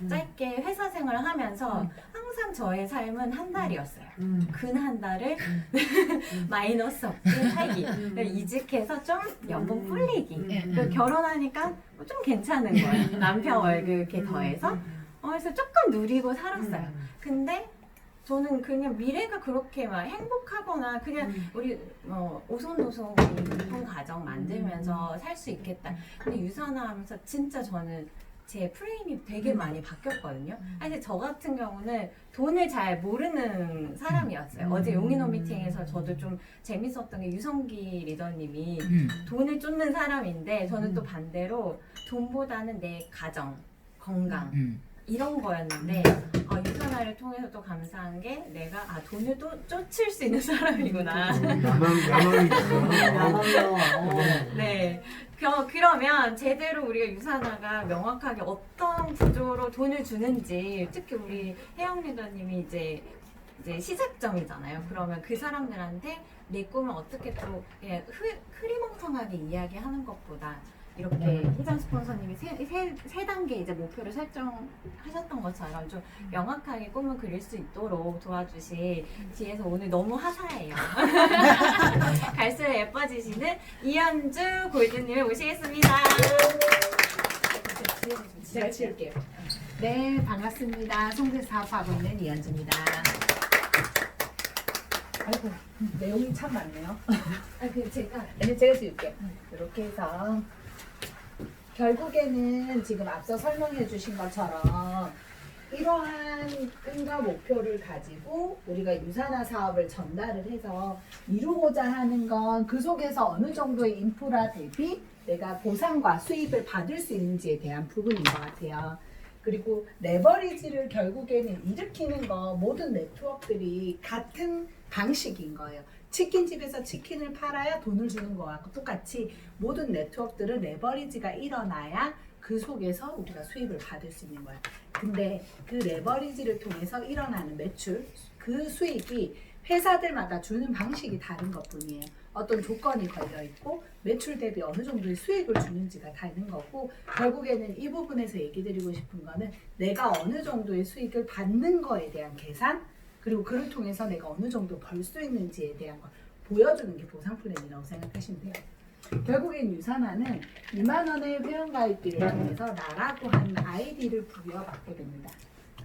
짧게 회사 생활을 하면서 항상 저의 삶은 한 달이었어요. 근 한 달을 마이너스 없게 살기. 이직해서 좀 연봉 불리기. 그리고 결혼하니까 좀 괜찮은 거예요. 남편 월급에 더해서. 그래서 조금 누리고 살았어요. 근데 저는 그냥 미래가 그렇게 막 행복하거나 그냥 우리 오손도손 이쁜 가정 만들면서 살 수 있겠다. 근데 유산하면서 진짜 저는 제 프레임이 되게 많이 바뀌었거든요. 사실 저 같은 경우는 돈을 잘 모르는 사람이었어요. 어제 용인호 미팅에서 저도 좀 재밌었던 게 유성기 리더님이 돈을 쫓는 사람인데 저는 또 반대로 돈보다는 내 가정, 건강 이런 거였는데 유산화를 통해서 또 감사한 게 내가 돈을 또 쫓을 수 있는 사람이구나. 야망이요. 네. 그러면 제대로 우리가 유산화가 명확하게 어떤 구조로 돈을 주는지, 특히 우리 혜영 리더님이 이제 시작점이잖아요. 그러면 그 사람들한테 내 꿈을 어떻게 또 그냥 흐리멍텅하게 이야기하는 것보다 이렇게 희정 스폰서님이 세 단계 이제 목표를 설정하셨던 것처럼 좀 명확하게 꿈을 그릴 수 있도록 도와주실 뒤에서 오늘 너무 화사해요. 갈수록 예뻐지시는 이현주 골드님을 모시겠습니다. 제가 지을게요. 네, 반갑습니다. 송대 사업하고 있는 이현주입니다. 아이고, 내용이 참 많네요. 제가 지을게요. 이렇게 해서 결국에는 지금 앞서 설명해 주신 것처럼 이러한 꿈과 목표를 가지고 우리가 유산화 사업을 전달을 해서 이루고자 하는 건 그 속에서 어느 정도의 인프라 대비 내가 보상과 수입을 받을 수 있는지에 대한 부분인 것 같아요. 그리고 레버리지를 결국에는 일으키는 거 모든 네트워크들이 같은 방식인 거예요. 치킨집에서 치킨을 팔아야 돈을 주는 거와 똑같이 모든 네트워크들은 레버리지가 일어나야 그 속에서 우리가 수입을 받을 수 있는 거야. 근데 그 레버리지를 통해서 일어나는 매출, 그 수익이 회사들마다 주는 방식이 다른 것뿐이에요. 어떤 조건이 걸려 있고 매출 대비 어느 정도의 수익을 주는지가 다른 거고, 결국에는 이 부분에서 얘기 드리고 싶은 거는 내가 어느 정도의 수익을 받는 거에 대한 계산, 그리고 그를 통해서 내가 어느 정도 벌 수 있는지에 대한 걸 보여주는 게 보상 플랜이라고 생각하시면 돼요. 결국엔 유산화는 2만 원의 회원가입비를 통해서 나라고 하는 아이디를 부여받게 됩니다.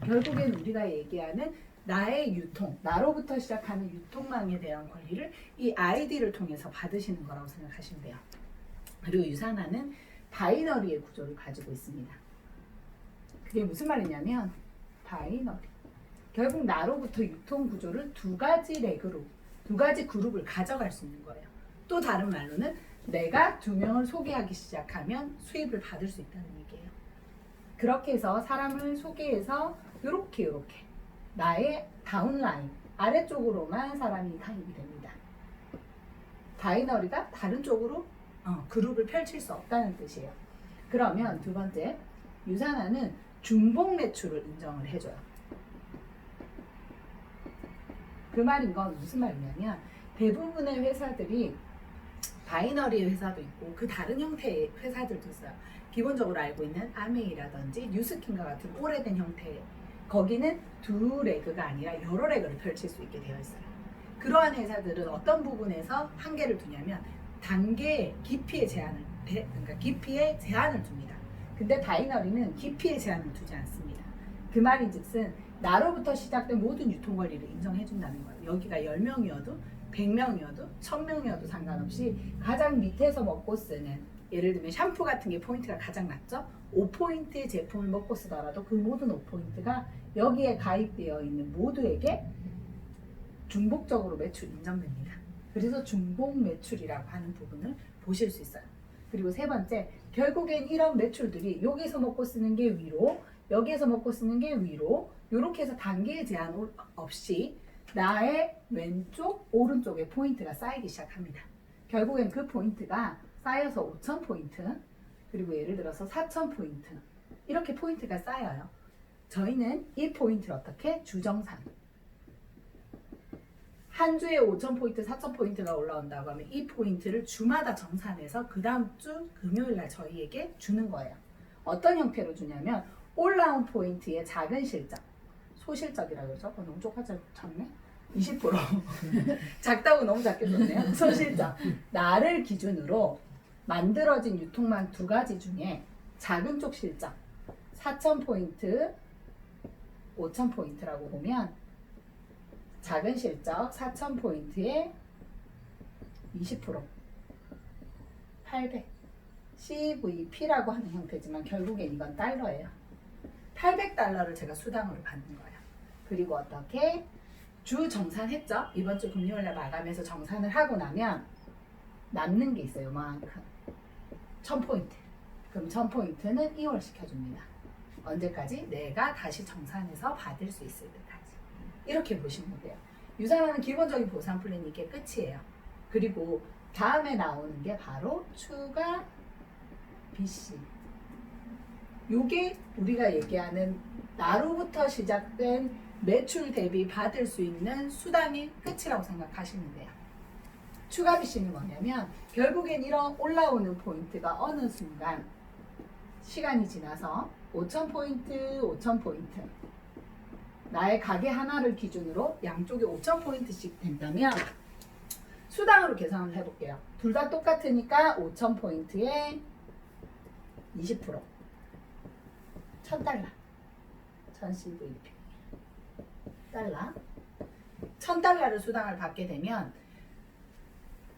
결국엔 우리가 얘기하는 나의 유통, 나로부터 시작하는 유통망에 대한 권리를 이 아이디를 통해서 받으시는 거라고 생각하시면 돼요. 그리고 유산화는 바이너리의 구조를 가지고 있습니다. 그게 무슨 말이냐면 바이너리. 결국 나로부터 유통 구조를 두 가지 렉으로, 두 가지 그룹을 가져갈 수 있는 거예요. 또 다른 말로는 내가 2명을 소개하기 시작하면 수입을 받을 수 있다는 얘기예요. 그렇게 해서 사람을 소개해서 이렇게 나의 다운라인 아래쪽으로만 사람이 가입이 됩니다. 바이너리가 다른 쪽으로 그룹을 펼칠 수 없다는 뜻이에요. 그러면 두 번째, 유산화는 중복 매출을 인정을 해줘요. 그 말인 건 무슨 말이냐면 대부분의 회사들이 바이너리의 회사도 있고 그 다른 형태의 회사들도 있어요. 기본적으로 알고 있는 아메이라든지 뉴스킨과 같은 오래된 형태, 거기는 두 레그가 아니라 여러 레그를 펼칠 수 있게 되어 있어요. 그러한 회사들은 어떤 부분에서 한계를 두냐면 단계 깊이의 제한을, 그러니까 깊이의 제한을 둡니다. 근데 바이너리는 깊이의 제한을 두지 않습니다. 그 말인즉슨 나로부터 시작된 모든 유통 권리를 인정해 준다는 거예요. 여기가 10명이어도 100명이어도 1000명이어도 상관없이 가장 밑에서 먹고 쓰는, 예를 들면 샴푸 같은 게 포인트가 가장 낮죠? 5포인트의 제품을 먹고 쓰더라도 그 모든 5포인트가 여기에 가입되어 있는 모두에게 중복적으로 매출 인정됩니다. 그래서 중복 매출이라고 하는 부분을 보실 수 있어요. 그리고 세 번째, 결국엔 이런 매출들이 여기서 먹고 쓰는 게 위로, 여기에서 먹고 쓰는 게 위로, 이렇게 해서 단계의 제한 없이 나의 왼쪽, 오른쪽에 포인트가 쌓이기 시작합니다. 결국엔 그 포인트가 쌓여서 5,000포인트, 그리고 예를 들어서 4,000포인트, 이렇게 포인트가 쌓여요. 저희는 이 포인트를 어떻게? 주정산. 한 주에 5,000포인트, 4,000포인트가 올라온다고 하면 이 포인트를 주마다 정산해서 그 다음 주 금요일 날 저희에게 주는 거예요. 어떤 형태로 주냐면 올라온 포인트의 작은 실적, 소실적이라고 그러죠? 너무 쪽하지 않네? 20% 작다고 너무 작게 썼네요. 소실적. 나를 기준으로 만들어진 유통망 두 가지 중에 작은 쪽 실적 4,000포인트, 5,000포인트라고 보면 작은 실적 4,000포인트에 20% 800 CVP라고 하는 형태지만 결국엔 이건 달러예요. 800달러를 제가 수당으로 받는 거예요. 그리고 어떻게 주 정산했죠? 이번 주 금요일날 마감해서 정산을 하고 나면 남는 게 있어요. 요만큼 1000포인트. 그럼 1000포인트는 2월 시켜줍니다. 언제까지? 내가 다시 정산해서 받을 수 있을 때까지. 이렇게 보시면 돼요. 유산하는 기본적인 보상 플랜이 이게 끝이에요. 그리고 다음에 나오는 게 바로 추가 BC. 요게 우리가 얘기하는 나로부터 시작된 매출 대비 받을 수 있는 수당의 끝이라고 생각하시면 돼요. 추가 BC는 뭐냐면 결국엔 이런 올라오는 포인트가 어느 순간 시간이 지나서 5,000포인트, 5,000포인트 나의 가게 하나를 기준으로 양쪽에 5,000포인트씩 된다면 수당으로 계산을 해볼게요. 둘 다 똑같으니까 5,000포인트에 20% 1,000달러 1,000CVP 달러 1,000달러를 수당을 받게 되면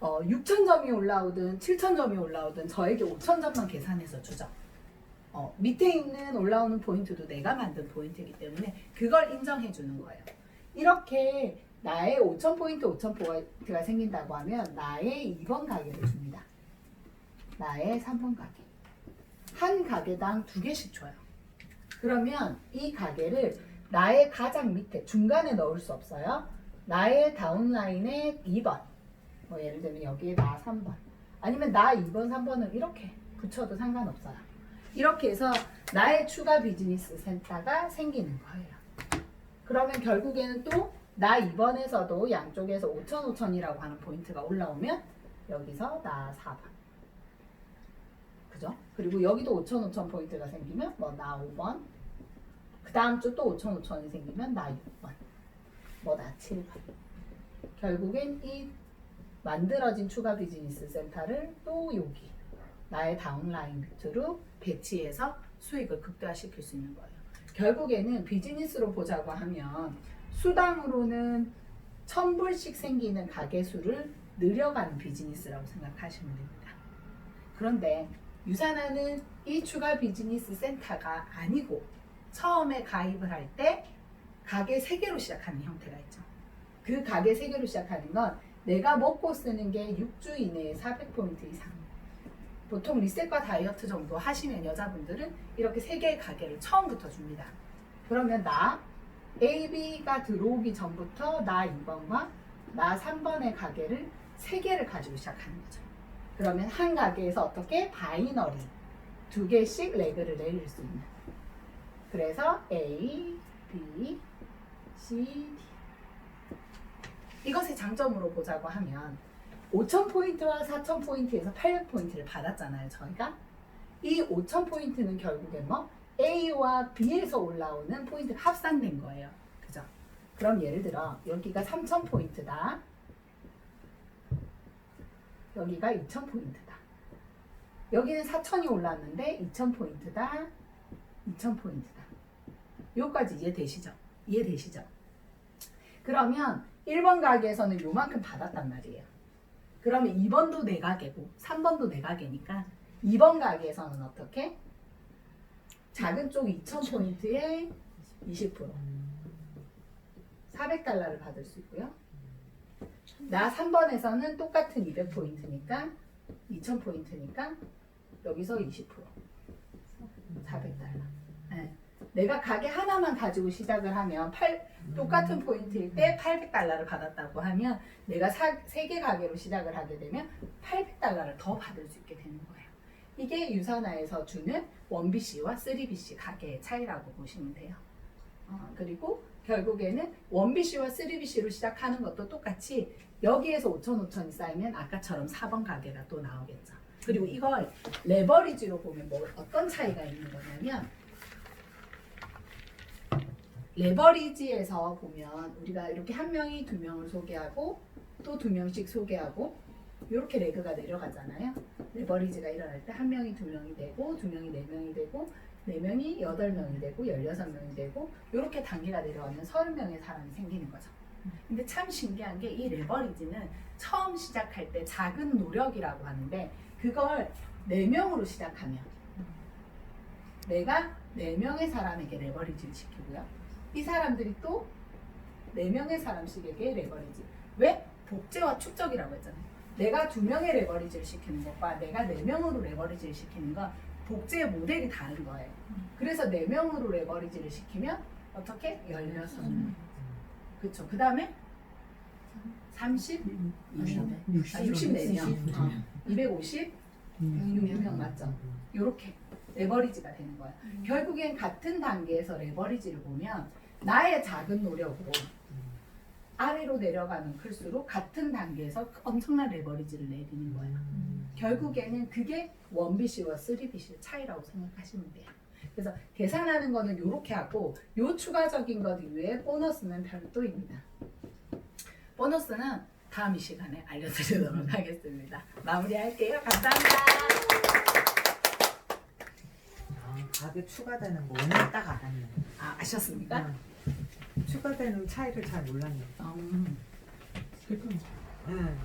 6,000점이 올라오든 7,000점이 올라오든 저에게 5,000점만 계산해서 주죠. 밑에 있는 올라오는 포인트도 내가 만든 포인트이기 때문에 그걸 인정해 주는 거예요. 이렇게 나의 5,000포인트, 5,000포인트가 생긴다고 하면 나의 2번 가게를 줍니다. 나의 3번 가게. 한 가게당 2개씩 줘요. 그러면 이 가게를 나의 가장 밑에 중간에 넣을 수 없어요. 나의 다운라인에 2번 뭐 예를 들면 여기에 나 3번 아니면 나 2번, 3번을 이렇게 붙여도 상관없어요. 이렇게 해서 나의 추가 비즈니스 센터가 생기는 거예요. 그러면 결국에는 또 나 2번에서도 양쪽에서 5,000, 5,000이라고 하는 포인트가 올라오면 여기서 나 4번 그죠? 그리고 여기도 5,000, 5,000 포인트가 생기면 뭐 나 5번 그 다음 주 또 5,000, 5,000이 생기면 나 6번 뭐 나 7번 결국엔 이 만들어진 추가 비즈니스 센터를 또 여기 나의 다운라인 밑으로 배치해서 수익을 극대화시킬 수 있는 거예요. 결국에는 비즈니스로 보자고 하면 수당으로는 1,000불씩 생기는 가게 수를 늘려가는 비즈니스라고 생각하시면 됩니다. 그런데 유산하는 이 추가 비즈니스 센터가 아니고 처음에 가입을 할 때 가게 3개로 시작하는 형태가 있죠. 그 가게 3개로 시작하는 건 내가 먹고 쓰는 게 6주 이내에 400포인트 이상 보통 리셋과 다이어트 정도 하시면 여자분들은 이렇게 3개의 가게를 처음부터 줍니다. 그러면 나 A, B가 들어오기 전부터 나 2번과 나 3번의 가게를 3개를 가지고 시작하는 거죠. 그러면 한 가게에서 어떻게 바이너리 2개씩 레그를 내릴 수 있는 그래서 A, B, C, D 이것의 장점으로 보자고 하면 5,000포인트와 4,000포인트에서 800포인트를 받았잖아요. 저희가 이 5,000포인트는 결국엔 뭐 A와 B에서 올라오는 포인트가 합산된 거예요. 그죠? 그럼 예를 들어 여기가 3,000포인트다. 여기가 2,000포인트다. 여기는 4,000이 올랐는데 2,000포인트다. 2,000포인트다. 요까지 이해되시죠? 이해되시죠? 그러면 1번 가게에서는 요만큼 받았단 말이에요. 그러면 2번도 내 가게고 3번도 내 가게니까 2번 가게에서는 어떻게? 작은 쪽 2,000포인트에 20% 400달러를 받을 수 있고요. 나 3번에서는 똑같은 200포인트니까 2,000포인트니까 여기서 20% 400달러. 네. 내가 가게 하나만 가지고 시작을 하면 똑같은 포인트일 때 800달러를 받았다고 하면 내가 3개 가게로 시작을 하게 되면 800달러를 더 받을 수 있게 되는 거예요. 이게 유산화에서 주는 1BC와 3BC 가게의 차이라고 보시면 돼요. 그리고 결국에는 1BC와 3BC로 시작하는 것도 똑같이 여기에서 5,000, 5,000이 쌓이면 아까처럼 4번 가게가 또 나오겠죠. 그리고 이걸 레버리지로 보면 뭐 어떤 차이가 있는 거냐면 레버리지에서 보면 우리가 이렇게 한 명이 두 명을 소개하고 또 두 명씩 소개하고 이렇게 레그가 내려가잖아요. 레버리지가 일어날 때 한 명이 두 명이 되고 두 명이 네 명이 되고 네 명이 8명이 되고 16명이 되고 이렇게 단계가 내려가면 30명의 사람이 생기는 거죠. 근데 참 신기한 게 이 레버리지는 처음 시작할 때 작은 노력이라고 하는데 그걸 4명으로 시작하면 내가 4명의 사람에게 레버리지를 시키고요. 이 사람들이 또 4명의 사람씩에게 레버리지. 왜? 복제와 축적이라고 했잖아요. 내가 2명의 레버리지를 시키는 것과 내가 4명으로 레버리지를 시키는 건 복제의 모델이 다른 거예요. 그래서 4명으로 레버리지를 시키면 어떻게? 16명. 그렇죠. 그 다음에 64명. 256명 맞죠? 이렇게 레버리지가 되는 거예요. 결국엔 같은 단계에서 레버리지를 보면 나의 작은 노력으로 아래로 내려가는 클수록 같은 단계에서 엄청난 레버리지를 내리는 거예요. 결국에는 그게 1BC와 3BC의 차이라고 생각하시면 돼요. 그래서 계산하는 거는 이렇게 하고 요 추가적인 것 이외에 보너스는 별도입니다. 보너스는 다음 이 시간에 알려드리도록 하겠습니다. 마무리할게요. 감사합니다. 값이 추가되는 거는 딱 알았네. 아, 아셨습니까? 추가되는 차이를 잘 몰랐네. 그렇군요. 응.